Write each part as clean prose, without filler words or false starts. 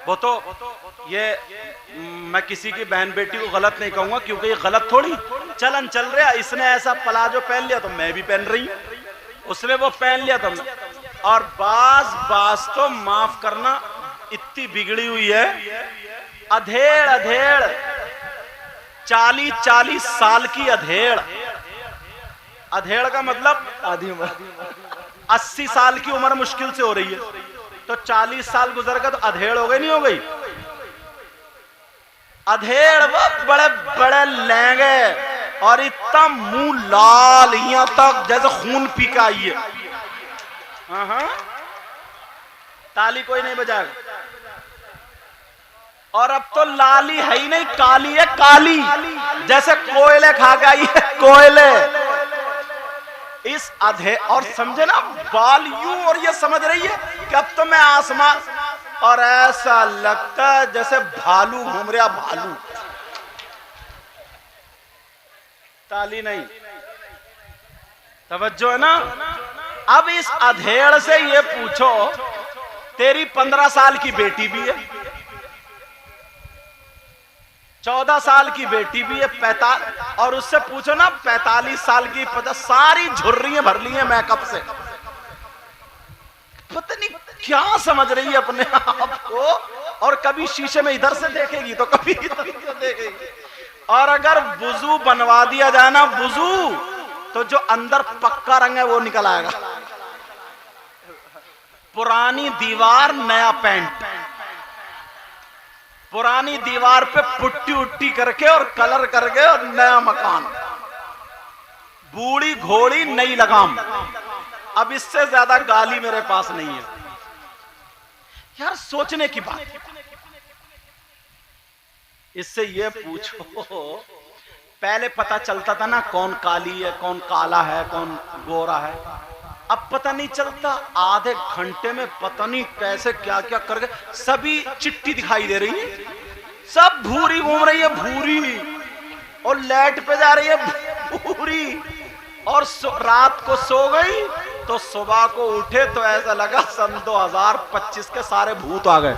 वो तो ये मैं किसी की बहन बेटी को गलत नहीं कहूंगा, क्योंकि ये गलत थोड़ी चलन चल रहा है। इसने ऐसा प्लाजो पहन लिया तो मैं भी पहन रही हूं, उसने वो पहन लिया तो मैं। और बाज तो माफ करना इतनी बिगड़ी हुई है, अधेड़ अधेड़ 40-40 साल की अधेड़। अधेड़ का मतलब आधी उम्र। 80 साल की उम्र मुश्किल से हो रही है, तो 40 साल गुजर गए तो अधेड़ हो गई नहीं हो गई? अधेड़ वो बड़े बड़े लहंगे और इतना मुंह लाल यहाँ तक जैसे खून पी के आई है। हाँ, ताली कोई नहीं बजाएगा। और अब तो लाली है ही नहीं, काली है, काली जैसे कोयले खा के आई है, कोयले। इस अधे और समझे ना बाल यूं, और ये समझ रही है कि अब तो मैं आसमान, और ऐसा लगता है जैसे भालू घूम रहा, भालू। ताली नहीं, तवज्जो है ना। अब इस अधेड़ से ये पूछो, तेरी 15 साल की बेटी भी है, 14 साल की बेटी भी है, 45, और उससे पूछो ना 45 साल की, 50, सारी झुर्रियां भर ली हैं मेकअप से। पता नहीं क्या समझ रही है अपने आप को, और कभी शीशे में इधर से देखेगी तो कभी इधर से देखेगी। और अगर वुजू बनवा दिया जाए ना, वुजू, तो जो अंदर पक्का रंग है वो निकल आएगा। पुरानी दीवार नया पेंट, पुरानी दीवार पे पुट्टी उट्टी करके और कलर करके और नया मकान, बूढ़ी घोड़ी नई लगाम। अब इससे ज्यादा गाली मेरे पास नहीं है यार, सोचने की बात। इससे ये पूछो, पहले पता चलता था ना कौन काली है, कौन काला है, कौन गोरा है। अब पता नहीं चलता, आधे घंटे में पता नहीं कैसे क्या क्या करके सभी चिट्ठी दिखाई दे रही है, सब भूरी घूम रही है, भूरी, और लाइट पे जा रही है भूरी। और रात को सो गई तो सुबह को उठे तो ऐसा लगा सन 2025 के सारे भूत आ गए।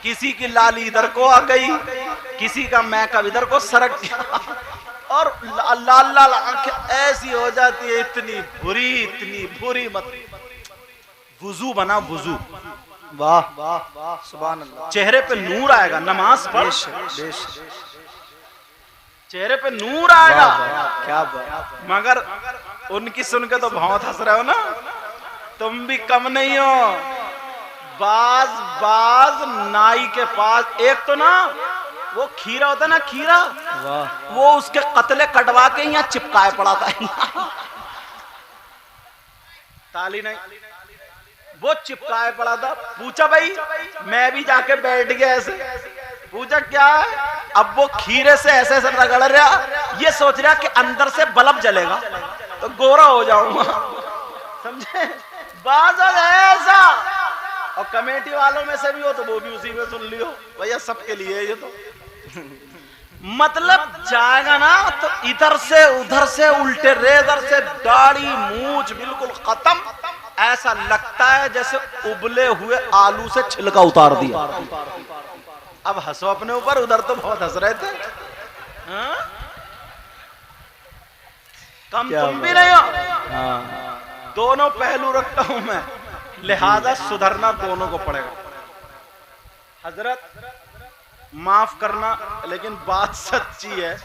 किसी की लाली इधर को आ गई, किसी का मैकअप इधर को सरक गया, और लाल लाल आंखें ऐसी हो जाती है, इतनी बुरी मत। वुजू बना, वुजू। वाह वाह वाह, सुभान अल्लाह। चेहरे पे नूर आएगा, नमाज पढ़, चेहरे पे नूर आएगा। क्या बात। मगर उनकी सुन के तो बहुत हंस रहे हो ना, तुम भी कम नहीं हो। बाज नाई के पास, एक तो ना वो खीरा होता है ना, खीरा, वो उसके कतले कटवा के यहाँ चिपकाए पड़ा था। ताली नहीं, वो चिपकाए पड़ा था। पूछा भाई, मैं भी जाके बैठ गया ऐसे, पूछा क्या है? अब वो खीरे से ऐसे ऐसे रगड़ रहा, ये सोच रहा कि अंदर से बल्ब जलेगा तो गोरा हो जाऊंगा, समझे? बाज ऐसा। और कमेटी वालों में से भी हो तो वो भी उसी में सुन लियो भैया, सबके लिए ये तो मतलब जाएगा ना तो इधर से उधर से उल्टे रेजर से दाढ़ी मूंछ बिल्कुल खत्म, ऐसा लगता है जैसे उबले हुए आलू से छिलका उतार दिया। अब हंसो अपने ऊपर, उधर तो बहुत हंस रहे थे। हाँ? कम तुम भी नहीं हो। दोनों पहलू रखता हूं मैं, लिहाजा सुधरना दोनों को पड़ेगा। हजरत माफ करना, लेकिन बात सच्ची है।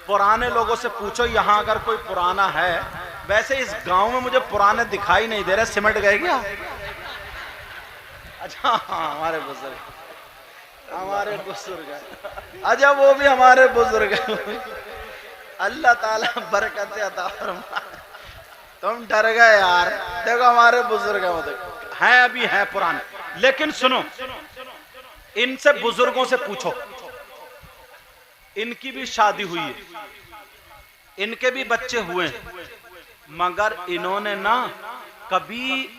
पुराने लोगों से पूछो, यहां अगर कोई पुराना है, वैसे इस गांव में मुझे पुराने दिखाई नहीं दे रहे, सिमट गए क्या? अच्छा हाँ, हमारे बुजुर्ग है। अच्छा वो भी हमारे बुजुर्ग है। अल्लाह ताला बरकत अता फरमाए। तुम डर गए यार, देखो हमारे बुजुर्ग हैं, अभी हैं पुराने। लेकिन सुनो, इनसे बुजुर्गों से पूछो, इनकी भी शादी हुई है, इनके भी बच्चे हुए हैं, मगर इन्होंने ना कभी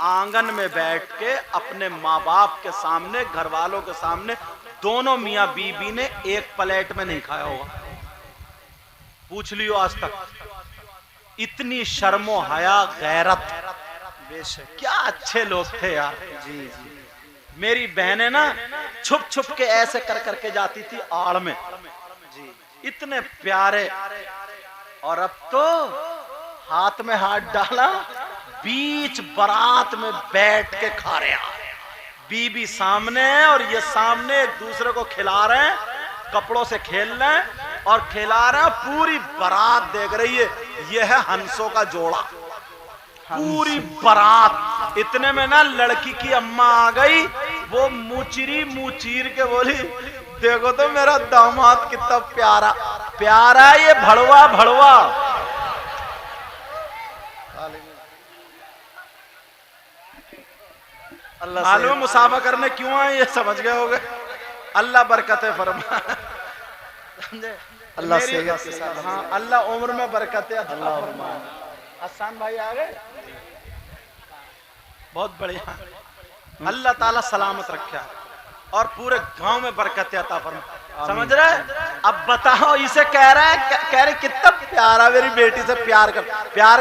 आंगन में बैठ के अपने माँ बाप के सामने, घर वालों के सामने, दोनों मियाँ बीबी ने एक प्लेट में नहीं खाया होगा। पूछ लियो आज तक। इतनी शर्मो हया गैरत, बेशक क्या अच्छे लोग थे यार। जी जी, मेरी बहनें ना छुप छुप के ऐसे कर करके जाती थी आड़ में जी, इतने प्यारे। और अब तो हाथ में हाथ डाला, बीच बारात में बैठ के खा रहे हैं, बीबी सामने है और ये सामने एक दूसरे को खिला रहे हैं, कपड़ों से खेल रहे हैं और खिला रहे हैं, पूरी बारात देख रही है। ये है हंसों का जोड़ा, पूरी बारात। इतने में ना लड़की की अम्मा आ गई, वो मुँह चीर के बोली, देखो तो मेरा दामाद कितना प्यारा प्यारा, ये भड़वा भड़वा। मालूम मुसाफा करने क्यों आए, ये समझ गए होगे। अल्लाह बरकतें फरमा, अल्लाह से हाँ, अल्लाह उम्र में बरकतें अल्लाह फरमा। हसन भाई आ गए, बहुत बढ़िया। अल्लाह ताला सलामत रखे और पूरे गांव में बरकतें अता फरमा। समझ रहे? अब बताओ, इसे कह रहे कितना प्यारा, मेरी बेटी से प्यार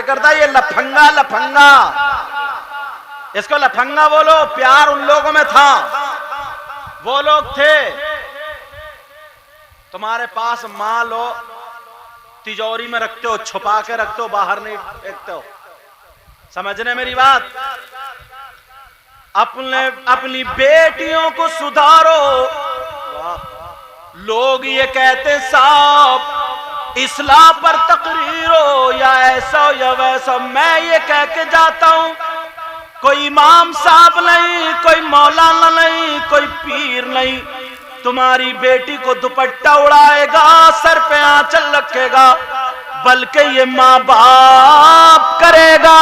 करता। ये लफंगा लफंगा, इसको लफंगा बोलो। प्यार उन लोगों में था, वो लोग थे। तुम्हारे पास माल हो, तिजोरी में रखते हो, छुपा के रखते हो, बाहर नहीं फेंकते हो। समझने मेरी बात? अपनी बेटियों को सुधारो। लोग ये कहते साहब इस्लाह पर तकरीर हो, या ऐसा या वैसा। मैं ये कह के जाता हूं, कोई इमाम साहब नहीं, कोई मौलाना नहीं, कोई पीर नहीं तुम्हारी बेटी को दुपट्टा उड़ाएगा, सर पे आंचल रखेगा, बल्कि ये माँ बाप करेगा।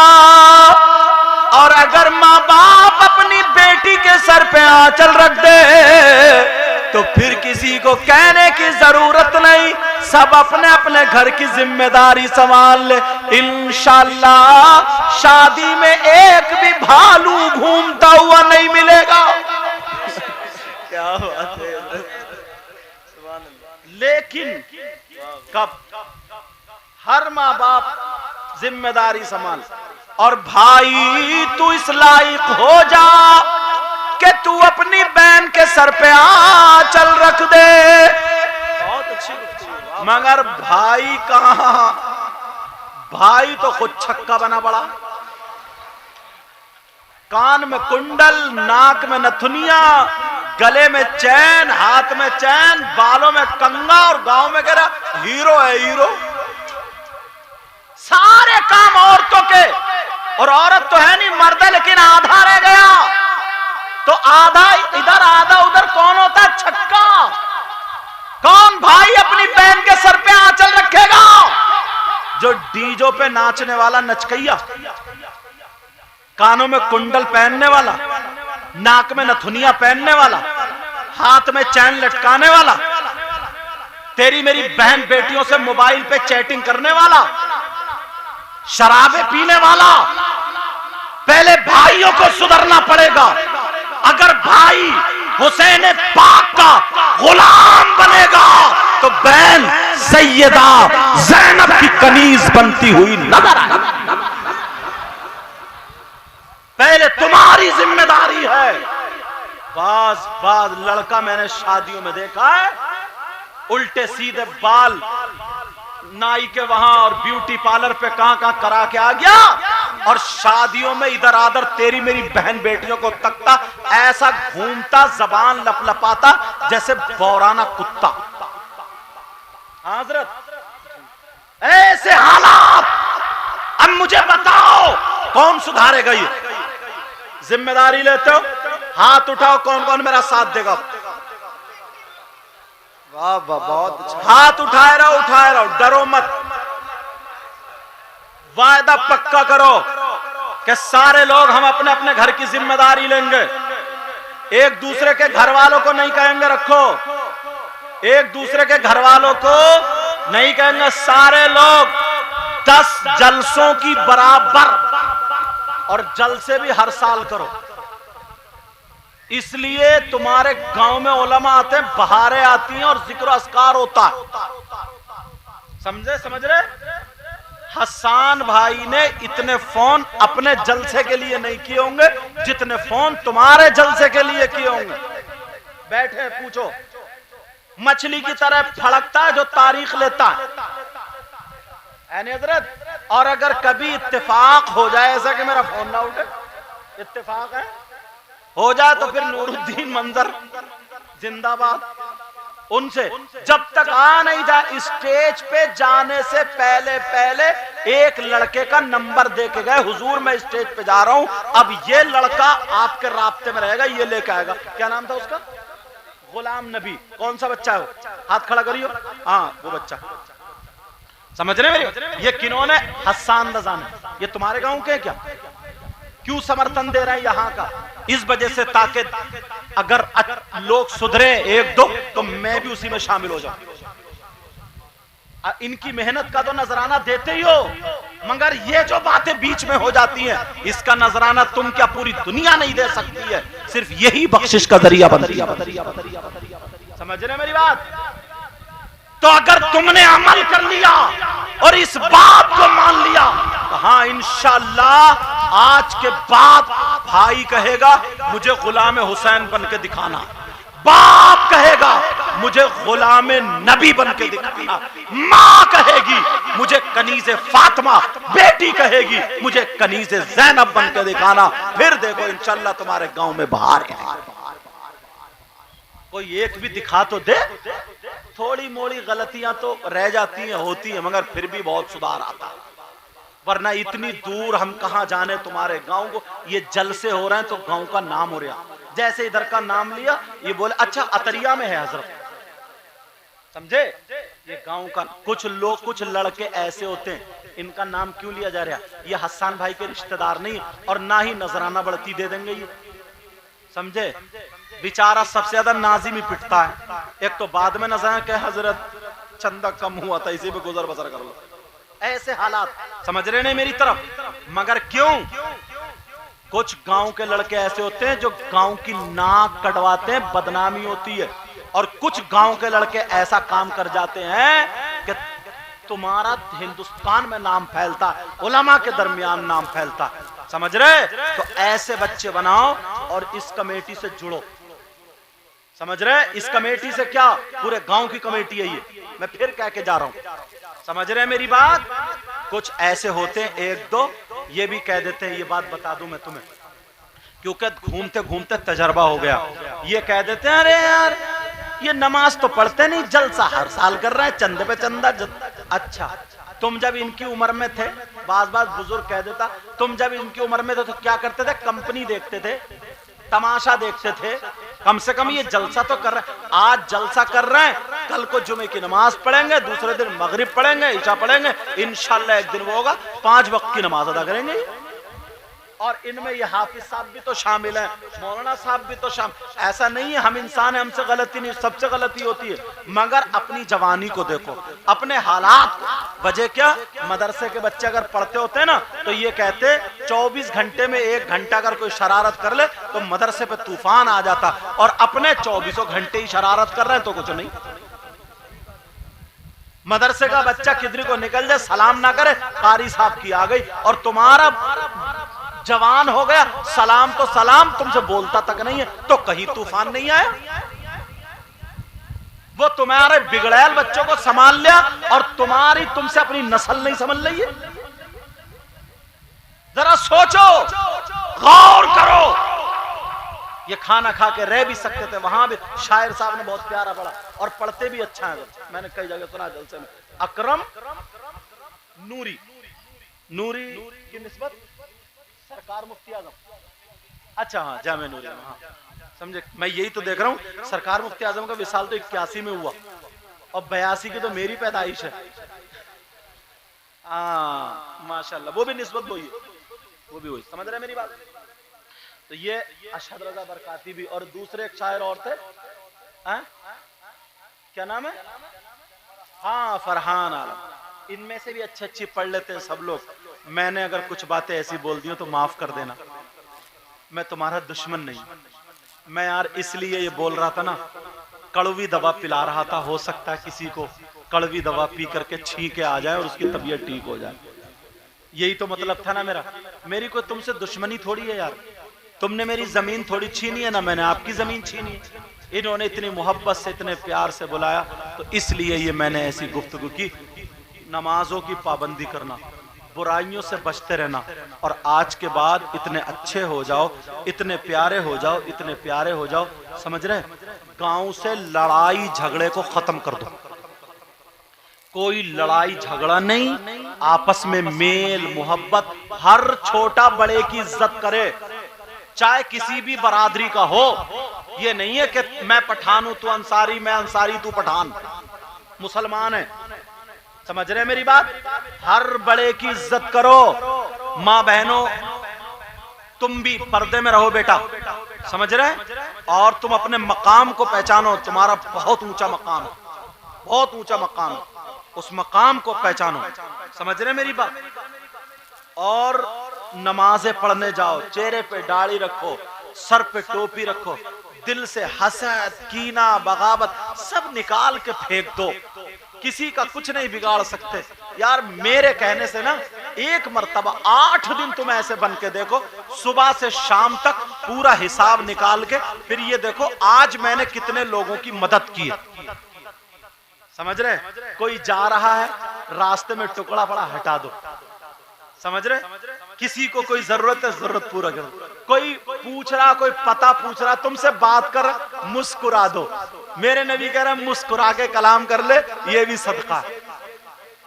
और अगर माँ बाप अपनी बेटी के सर पे आंचल रख दे तो फिर किसी को कहने की जरूरत नहीं, सब अपने अपने घर की जिम्मेदारी संभाल ले। इंशाअल्लाह शादी में एक भी भालू घूमता हुआ नहीं मिलेगा। क्या बात है। लेकिन कब हर माँ बाप जिम्मेदारी संभाल। और भाई तू इस लायक हो जा कि तू अपनी बहन के सर पे आंचल रख दे। बहुत अच्छी गुफ्तगू। मगर भाई कहां, भाई तो खुद छक्का बना पड़ा। कान में कुंडल, नाक में नथुनिया, गले में चैन, हाथ में चैन, बालों में कंगा, और गांव में कह रहा हीरो है हीरो। सारे काम औरतों के, और औरत तो है नहीं मर्द है, लेकिन आधा रह गया। तो आधा इधर आधा उधर कौन होता है? छक्का। कौन भाई अपनी बहन के सर पे आंचल रखेगा? जो डीजो पे नाचने वाला नचकैया, कानों में कुंडल पहनने वाला, नाक में नथुनिया पहनने वाला, हाथ में चैन लटकाने वाला, तेरी मेरी बहन बेटियों से मोबाइल पे चैटिंग करने वाला, शराबे पीने वाला। पहले भाइयों को सुधरना पड़ेगा। अगर भाई हुसैन पाक का गुलाम बनेगा तो बहन सैयदा ज़ैनब की कनीज बनती हुई नजर आएगी। पहले तुम्हारी जिम्मेदारी है। बाज लड़का मैंने शादियों में देखा है, उल्टे सीधे बाल नाई के वहां और ब्यूटी पार्लर पे कहां करा के आ गया, और शादियों में इधर आधर तेरी मेरी बहन बेटियों को तकता, ऐसा घूमता, जबान लपलपाता जैसे बौराना कुत्ता। हजरत ऐसे हालात। अब मुझे बताओ कौन सुधारेगा? ये जिम्मेदारी लेते हो? हाथ उठाओ, कौन कौन मेरा साथ देगा? वाह वाह, बहुत अच्छा। हाथ उठाए रहो, डरो मत। वायदा पक्का करो कि सारे लोग हम अपने अपने घर की जिम्मेदारी लेंगे। एक दूसरे के घर वालों को नहीं कहेंगे रखो, एक दूसरे के घर वालों को नहीं कहेंगे। सारे लोग 10 जलसों की बराबर, और जलसे भी हर साल करो। इसलिए तुम्हारे गांव में उलमा आते हैं, बहारें आती हैं और जिक्र अस्कार होता है। समझ रहे? हसन भाई ने इतने फोन अपने जलसे के लिए नहीं किए होंगे, जितने फोन तुम्हारे जलसे के लिए किए होंगे, बैठे पूछो। मछली की तरह फड़कता है जो तारीख लेता है हजरत। और अगर कभी इत्तेफाक हो जाए ऐसा कि मेरा फोन ना उठे, इत्तेफाक है हो जाए, तो फिर नूरुद्दीन मंजर जिंदाबाद। उनसे जब तक आ नहीं जाए, स्टेज पे जाने से पहले पहले एक लड़के का नंबर दे के गए, हुजूर मैं स्टेज पे जा रहा हूं, अब ये लड़का आपके राब्ते में रहेगा, ये लेके आएगा। क्या नाम था उसका? गुलाम नबी। कौन सा बच्चा है वो? हाथ खड़ा करियो। हाँ वो बच्चा। समझ रहे मेरे? ये किन्होंने? हस्सान रज़ान। ये तुम्हारे गांव के क्या? क्यों समर्थन दे रहे हैं यहाँ का? इस वजह से ताकि अगर लोग सुधरे एक दो तो मैं भी उसी में शामिल हो जाऊं। इनकी मेहनत का तो नजराना देते ही हो, मगर ये जो बातें बीच में हो जाती हैं, इसका नजराना तुम क्या पूरी दुनिया नहीं दे सकती है, सिर्फ यही बख्शिश का जरिया बनती है। समझ रहे मेरी बात? तो अगर तुमने अमल कर लिया और इस बात को मान लिया तो हाँ इंशाअल्लाह आज के बाद भाई कहेगा मुझे गुलाम हुसैन बन के दिखाना, बाप कहेगा मुझे गुलाम नबी बन के दिखाना, माँ कहेगी मुझे कनीज़े फातिमा, बेटी कहेगी मुझे कनीज़े ज़ैनब बन के दिखाना। फिर देखो इंशाअल्लाह तुम्हारे गांव में बाहर है। कोई एक भी दिखा तो दे। थोड़ी मोड़ी गलतियां तो रह जाती हैं, होती हैं, मगर फिर भी बहुत सुधार आता है। वरना इतनी दूर हम कहां जाने तुम्हारे गांव को। ये जलसे हो रहे हैं तो गांव का नाम हो रहा। जैसे इधर का नाम लिया, ये बोले अच्छा अतरिया में है हजरत। समझे? ये गांव का कुछ लोग, कुछ लड़के ऐसे होते हैं, इनका नाम क्यों लिया जा रहा? ये हस्सान भाई के रिश्तेदार नहीं और ना ही नजराना बढ़ती दे देंगे ये। समझे? बेचारा सबसे ज्यादा नाजिम ही पिटता है। एक तो बाद में नजर के हजरत चंदा कम हुआ था, इसी पे गुजर बसर कर लो। ऐसे हालात, समझ रहे नहीं मेरी तरफ? मगर क्यों? कुछ गांव के लड़के ऐसे होते हैं जो गांव की नाक कटवाते हैं, बदनामी होती है। और कुछ गांव के लड़के ऐसा काम कर जाते हैं कि तुम्हारा हिंदुस्तान में नाम फैलता है, उलमा के दरमियान नाम फैलता है। समझ रहे? तो ऐसे बच्चे बनाओ और इस कमेटी से जुड़ो। समझ रहे? इस कमेटी से क्या पूरे गांव की कमेटी है ये, मैं फिर कह के जा रहा हूं। समझ रहे मेरी बात? कुछ ऐसे होते हैं एक दो, ये भी कह देते हैं, ये बात बता दूं मैं तुम्हें क्योंकि घूमते घूमते तजर्बा हो गया। ये कह देते हैं अरे यार ये नमाज तो पढ़ते नहीं, जलसा हर साल कर रहे हैं, चंदे पे चंदा। अच्छा तुम जब इनकी उम्र में थे, बाज बुजुर्ग कह देता, तुम जब इनकी उम्र में थे तो क्या करते थे? कंपनी देखते थे, तमाशा देखते थे। कम से कम ये जलसा तो कर रहे हैं। आज जलसा कर रहे हैं, कल को जुमे की नमाज पढ़ेंगे, दूसरे दिन मगरिब पढ़ेंगे, ईशा पढ़ेंगे, इंशाल्लाह एक दिन वो होगा 5 वक्त की नमाज अदा करेंगे। और इनमें ये हाफिज साहब भी तो शामिल हैं, मौलाना साहब भी तो शामिल। ऐसा नहीं है हम इंसान है, हमसे गलती नहीं, सबसे गलती होती है, मगर अपनी जवानी को देखो, अपने हालात को। वजह क्या? मदरसे के बच्चे अगर पढ़ते होते हैं ना तो ये कहते 24 घंटे में 1 घंटा अगर कोई शरारत कर ले तो मदरसे पे तूफान आ जाता, और अपने 24 घंटे ही शरारत कर रहे हैं तो कुछ नहीं। मदरसे का बच्चा किधर को निकल जाए, सलाम ना करे, कारी साहब की आ गई, और तुम्हारा जवान हो गया, सलाम तो सलाम, तुमसे बोलता तक नहीं है, तो कहीं तूफान नहीं आया। वो तुम्हारे बिगड़ैल बच्चों को संभाल लिया और तुम्हारी तुमसे अपनी नस्ल नहीं समझ रही है। जरा सोचो, गौर करो। ये खाना खा के रह भी सकते थे, वहां भी शायर साहब ने बहुत प्यारा पढ़ा और पढ़ते भी अच्छा है। मैंने कई जगह सुना जलसे में, अकरम नूरी, नूरी की निस्बत सरकार मुफ्ती आजम। अच्छा हाँ, जामे नूरी, हाँ समझे। मैं यही तो देख रहा हूँ, सरकार मुफ्ती आजम का विशाल तो 81 में हुआ और 82 की तो मेरी पैदाइश है। माशाल्लाह, वो भी निस्बत वही है, वो भी वही। समझ रहे मेरी बात? तो ये अशहद रजा बरकाती भी, और दूसरे एक शायर और थे, क्या नाम है? हाँ फरहान आलम। इनमें से भी अच्छी अच्छी पढ़ लेते हैं सब लोग। मैंने अगर कुछ बातें ऐसी बोल दी हो तो माफ कर देना, मैं तुम्हारा दुश्मन नहीं। मैं यार इसलिए ये बोल रहा था ना, कड़वी दवा पिला रहा था, हो सकता है किसी को कड़वी दवा पी करके छींके आ जाए और उसकी तबीयत ठीक हो जाए। यही तो मतलब था ना मेरा। मेरी कोई तुमसे दुश्मनी थोड़ी है यार, तुमने मेरी जमीन थोड़ी छीनी है ना, मैंने आपकी जमीन छीनी है। इन्होंने इतनी मोहब्बत से इतने प्यार से बुलाया, तो इसलिए ये मैंने ऐसी गुफ्तगू की। नमाजों की पाबंदी करना, बुराइयों से बचते रहना, और आज के बाद इतने अच्छे हो जाओ, इतने प्यारे हो जाओ, इतने प्यारे हो जाओ, समझ रहे, गांव से लड़ाई झगड़े को खत्म कर दो। कोई लड़ाई झगड़ा नहीं, आपस में मेल मोहब्बत, हर छोटा बड़े की इज्जत करे, चाहे किसी भी बरादरी का हो। ये नहीं है कि मैं पठान हूं तू अंसारी, मैं अंसारी तू पठान, मुसलमान है, समझ रहे मेरी बात। हर बड़े की इज्जत करो। मां बहनों, तुम भी पर्दे में रहो बेटा, समझ रहे, और तुम अपने मकाम को पहचानो। तुम्हारा बहुत ऊंचा मकाम है, बहुत ऊंचा मकाम है, उस मकाम को पहचानो, समझ रहे मेरी बात। और नमाजें पढ़ने जाओ, चेहरे पे दाढ़ी रखो, सर पे टोपी रखो, दिल से हसद, कीना, बगावत सब निकाल के फेंक दो। किसी का कुछ नहीं बिगाड़ सकते यार। मेरे कहने से ना, एक मर्तबा 8 दिन तुम ऐसे बन के देखो, सुबह से शाम तक पूरा हिसाब निकाल के फिर ये देखो आज मैंने कितने लोगों की मदद की है, समझ रहे। कोई जा रहा है, रास्ते में टुकड़ा पड़ा हटा दो, समझ रहे। किसी को कोई जरूरत है, जरूरत पूरा करो। कोई पूछ रहा, कोई पता पूछ रहा, तुमसे बात कर, मुस्कुरा दो। मेरे नबी कह रहे मुस्कुरा के कलाम कर ले, ये भी सदका है,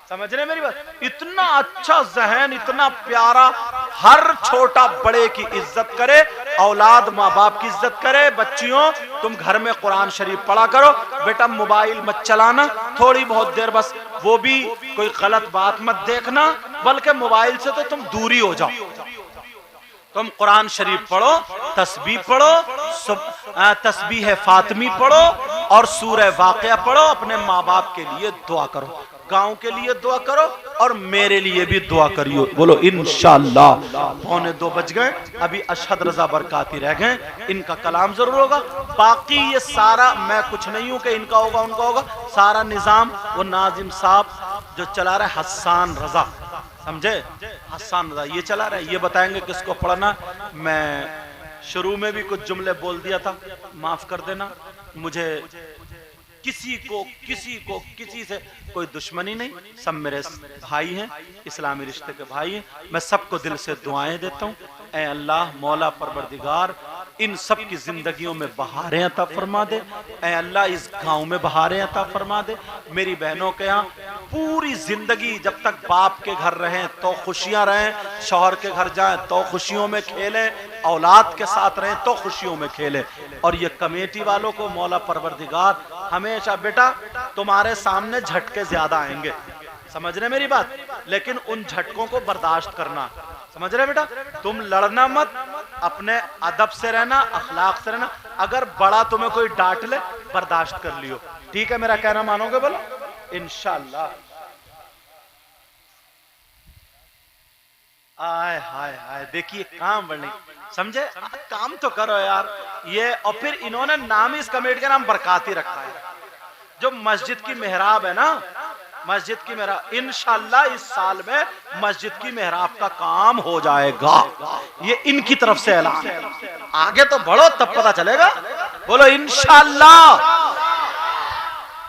समझ रहे मेरी बात। इतना अच्छा जहन, इतना प्यारा, हर छोटा बड़े की इज्जत करे, औलाद माँ बाप की इज्जत करे। बच्चियों, तुम घर में कुरान शरीफ पढ़ा करो बेटा, मोबाइल मत चलाना, थोड़ी बहुत देर बस, वो भी कोई गलत बात मत देखना, बल्कि मोबाइल से तो तुम दूरी हो जाओ। तुम कुरान शरीफ पढ़ो, तस्बीह पढ़ो, तस्बीह फातिमी पढ़ो, और सूरह वाक़िया पढ़ो। अपने माँ बाप के लिए दुआ करो, गांव के लिए दुआ करो, और मेरे लिए भी दुआ करियो। बोलो इंशाअल्लाह। 1:45 बज गए, अभी अशहद रजा बरकाती रह गए, इनका कलाम जरूर होगा। बाकी ये सारा, मैं कुछ नहीं हूं कि इनका होगा उनका होगा, सारा निजाम वो नाजिम साहब जो चला रहा है, हसन रजा, समझे, हसन रजा ये चला रहा है, ये बताएंगे किसको पढ़ना। मैं शुरू में भी कुछ जुमले बोल दिया था, माफ कर देना मुझे। किसी से कोई दुश्मनी नहीं, सब मेरे भाई हैं, इस्लामी रिश्ते के भाई हैं। मैं सबको दिल से दुआएं देता हूँ। ऐ अल्लाह मौला परवरदिगार, इन सब की जिंदगियों में बहारें अता फरमा दे। ऐ अल्लाह इस गांव में बहारें अता फरमा दे। मेरी बहनों के यहाँ पूरी जिंदगी जब तक बाप के घर रहें तो खुशियां रहें, शौहर के घर जाएं तो खुशियों में खेलें, औलाद के साथ रहें तो खुशियों में खेलें। और ये कमेटी वालों को मौला परवरदिगार हमेशा, बेटा तुम्हारे सामने झटके ज्यादा आएंगे, समझ रहे मेरी बात, लेकिन उन झटकों को बर्दाश्त करना, समझ रहे बेटा। तुम लड़ना मत, अपने अदब से रहना, अखलाक से रहना। अगर बड़ा तुम्हें कोई डांट ले, बर्दाश्त कर लियो, ठीक है, मेरा कहना मानोगे बोलो इंशाअल्लाह। आय हाय हाय, देखिए काम बढ़ने, समझे, काम तो करो यार ये। और फिर इन्होंने नाम इस कमेटी का नाम बरकाती रखा है। जो मस्जिद की मेहराब है ना, मस्जिद की मेहराब, इंशाअल्लाह इस साल में मस्जिद की मेहराब का काम हो जाएगा, ये इनकी तरफ से ऐलान है। आगे तो बढ़ो तब पता चलेगा, बोलो इंशाअल्लाह।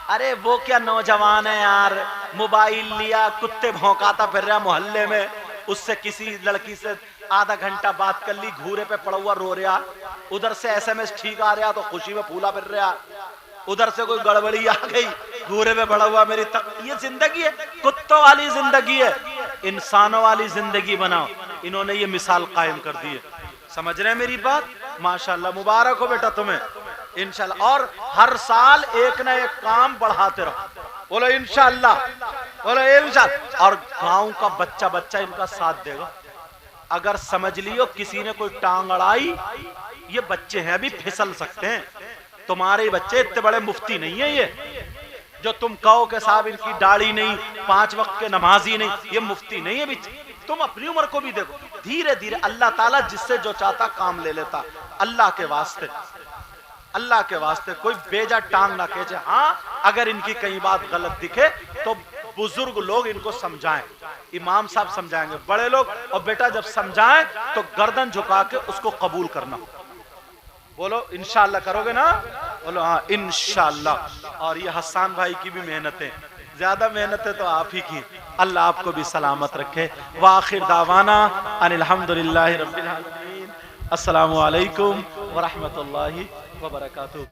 अरे वो क्या नौजवान है यार, मोबाइल लिया, कुत्ते भौंकाता फिर रहा मोहल्ले में, उससे किसी लड़की से आधा घंटा बात कर ली, घूरे पे पड़ा हुआ रो रहा, उधर से एसएमएस ठीक आ रहा तो खुशी में फूला फिर रहा, उधर से कोई गड़बड़ी आ गई, घूरे में पड़ा हुआ मेरी तक। ये जिंदगी है, कुत्तों वाली जिंदगी है, इंसानों वाली जिंदगी बनाओ। इन्होंने ये मिसाल कायम कर दी है, समझ रहे हैं मेरी बात। माशाल्लाह, मुबारक हो बेटा तुम्हें इंशाल्लाह। और हर साल एक ना एक काम बढ़ाते रहो, बोलो इंशाअल्लाह, बोलो इंशाअल्लाह। और गांव का बच्चा बच्चा इनका साथ देगा। अगर समझ लियो किसी ने कोई टांग अड़ाई, ये बच्चे हैं अभी, फिसल सकते हैं। तुम्हारे बच्चे इतने बड़े मुफ्ती नहीं है, ये जो तुम कहो के साहब इनकी दाढ़ी नहीं, 5 वक्त के नमाजी नहीं, ये मुफ्ती नहीं है। तुम अपनी उम्र को भी देखो, धीरे धीरे अल्लाह ताला जिससे जो चाहता काम ले लेता। अल्लाह के वास्ते, अल्लाह के वास्ते कोई बेजा टांग ना खींचे। हाँ, अगर इनकी कई बात गलत दिखे तो बुजुर्ग लोग इनको समझाएं, इमाम साहब समझाएंगे, बड़े लोग, और बेटा जब समझाएं तो गर्दन झुका के उसको कबूल करना। बोलो इंशाअल्लाह करोगे ना? बोलो हाँ इंशाअल्लाह। और ये हसन भाई की भी मेहनतें, ज्यादा मेहनतें तो आप ही की। अल्लाह आपको भी सलामत रखे। व आखिर दावाना अनिल हम्दुलिल्लाहि रब्बिल आलमीन। अस्सलामु अलैकुम व रहमतुल्लाहि व बरकातुहू।